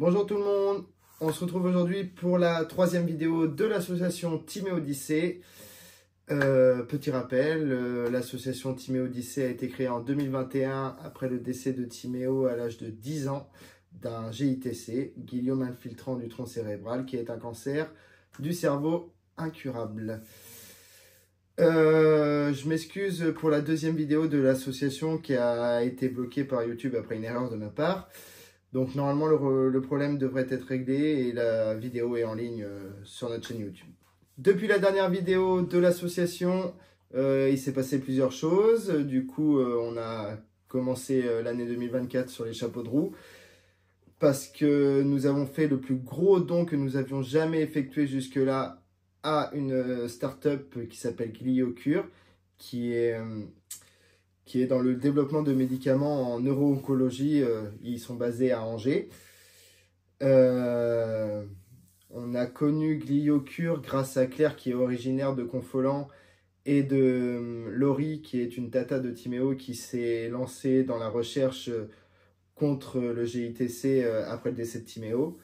Bonjour tout le monde, on se retrouve aujourd'hui pour la troisième vidéo de l'association Timéo Odyssée. Petit rappel, l'association Timéo Odyssée a été créée en 2021 après le décès de Timéo à l'âge de 10 ans d'un GITC, gliome infiltrant du tronc cérébral, qui est un cancer du cerveau incurable. Je m'excuse pour la deuxième vidéo de l'association qui a été bloquée par YouTube après une erreur de ma part. Donc normalement le problème devrait être réglé et la vidéo est en ligne sur notre chaîne YouTube. Depuis la dernière vidéo de l'association, il s'est passé plusieurs choses. Du coup, on a commencé l'année 2024 sur les chapeaux de roue parce que nous avons fait le plus gros don que nous avions jamais effectué jusque-là à une start-up qui s'appelle Gliocure, qui est dans le développement de médicaments en neuro-oncologie. Ils sont basés à Angers. On a connu Gliocure grâce à Claire, qui est originaire de Confolens, et de Laurie, qui est une tata de Timéo, qui s'est lancée dans la recherche contre le GITC après le décès de Timéo.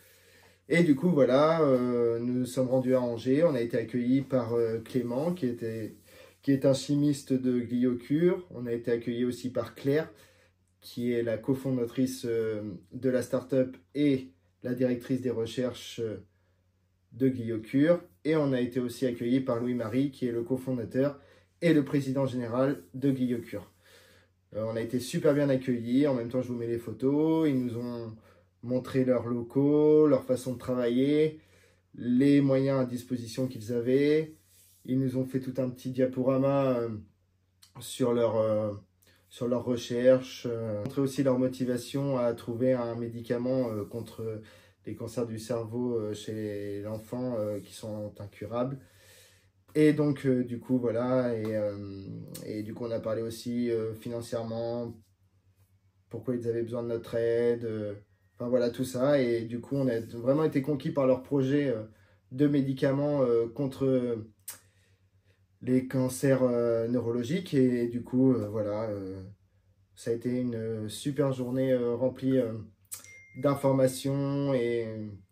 Et du coup, voilà, nous nous sommes rendus à Angers. On a été accueillis par Clément, qui est un chimiste de Gliocure. On a été accueillis aussi par Claire, qui est la cofondatrice de la start-up et la directrice des recherches de Gliocure. Et on a été aussi accueillis par Louis-Marie, qui est le cofondateur et le président général de Gliocure. On a été super bien accueillis. En même temps, je vous mets les photos. Ils nous ont montré leurs locaux, leur façon de travailler, les moyens à disposition qu'ils avaient. Ils nous ont fait tout un petit diaporama sur leur recherche, montré aussi leur motivation à trouver un médicament contre les cancers du cerveau chez l'enfant qui sont incurables. Et donc, du coup, voilà, et du coup, on a parlé aussi financièrement, pourquoi ils avaient besoin de notre aide, enfin voilà, tout ça. Et du coup, on a vraiment été conquis par leur projet de médicaments contre les cancers neurologiques. Et du coup, voilà, ça a été une super journée remplie d'informations. Et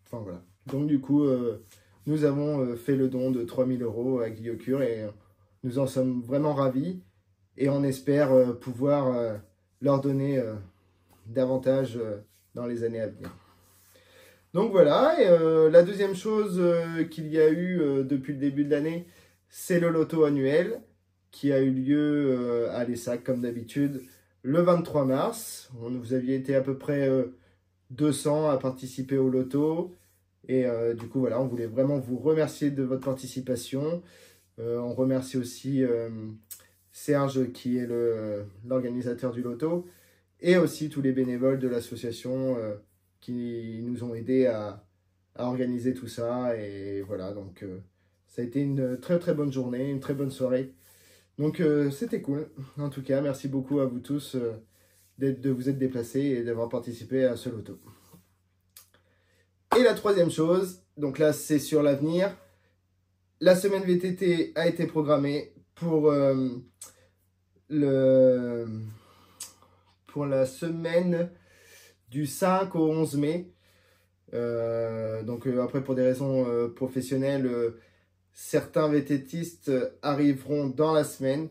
enfin voilà. Donc du coup, nous avons fait le don de 3000 € à Gliocure et nous en sommes vraiment ravis. Et on espère pouvoir leur donner davantage dans les années à venir. Donc voilà, et la deuxième chose qu'il y a eu depuis le début de l'année, c'est le loto annuel qui a eu lieu à l'ESSAC comme d'habitude le 23 mars. Vous aviez été à peu près 200 à participer au loto. Et du coup, voilà, on voulait vraiment vous remercier de votre participation. On remercie aussi Serge, qui est l'organisateur du loto, et aussi tous les bénévoles de l'association qui nous ont aidés à organiser tout ça. Et voilà, donc ça a été une très très bonne journée, une très bonne soirée. Donc c'était cool. En tout cas, merci beaucoup à vous tous de vous être déplacés et d'avoir participé à ce loto. Et la troisième chose, donc là c'est sur l'avenir, la semaine VTT a été programmée pour la semaine du 5 au 11 mai. Donc après, pour des raisons professionnelles, certains VTTistes arriveront dans la semaine,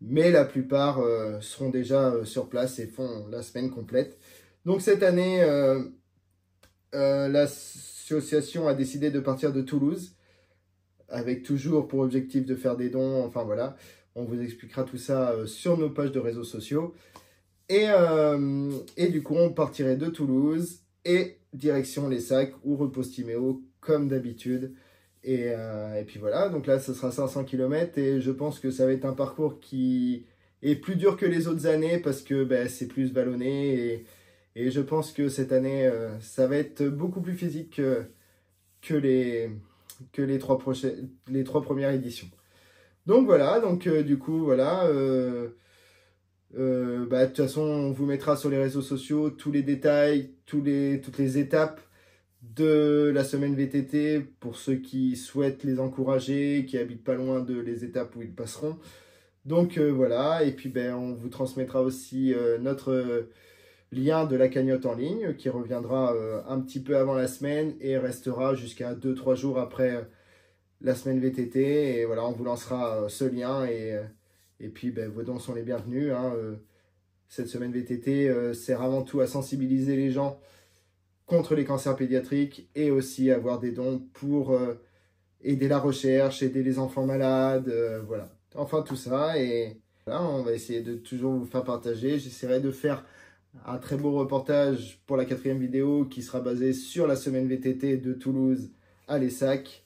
mais la plupart seront déjà sur place et font la semaine complète. Donc cette année, l'association a décidé de partir de Toulouse, avec toujours pour objectif de faire des dons. Enfin voilà, on vous expliquera tout ça sur nos pages de réseaux sociaux. Et du coup, on partirait de Toulouse et direction l'ESSAC ou repose Timéo comme d'habitude. Et puis voilà, donc là, ce sera 500 km et je pense que ça va être un parcours qui est plus dur que les autres années parce que c'est plus vallonné. Et je pense que cette année, ça va être beaucoup plus physique que les trois premières éditions. Donc voilà, donc du coup, voilà. De toute façon, on vous mettra sur les réseaux sociaux tous les détails, toutes les étapes de la semaine VTT pour ceux qui souhaitent les encourager, qui habitent pas loin de les étapes où ils passeront. Donc voilà, et puis on vous transmettra aussi lien de la cagnotte en ligne qui reviendra un petit peu avant la semaine et restera jusqu'à 2-3 jours après la semaine VTT. Et voilà, on vous lancera ce lien et puis ben, vos dons sont les bienvenus. Hein, cette semaine VTT sert avant tout à sensibiliser les gens contre les cancers pédiatriques et aussi avoir des dons pour aider la recherche, aider les enfants malades, voilà. Enfin tout ça et voilà, on va essayer de toujours vous faire partager. J'essaierai de faire un très beau reportage pour la 4e vidéo qui sera basé sur la semaine VTT de Toulouse à l'ESSAC.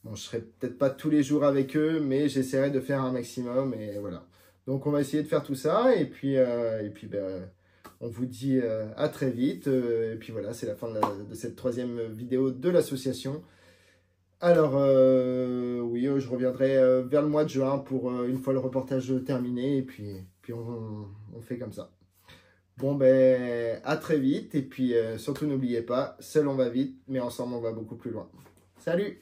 Bon, je serai peut-être pas tous les jours avec eux, mais j'essaierai de faire un maximum et voilà. Donc on va essayer de faire tout ça et puis ben, on vous dit à très vite. Et puis voilà, c'est la fin de cette 3e vidéo de l'association. Alors oui, je reviendrai vers le mois de juin pour une fois le reportage terminé et puis on fait comme ça. Bon ben à très vite et puis surtout n'oubliez pas, seul on va vite, mais ensemble on va beaucoup plus loin. Salut!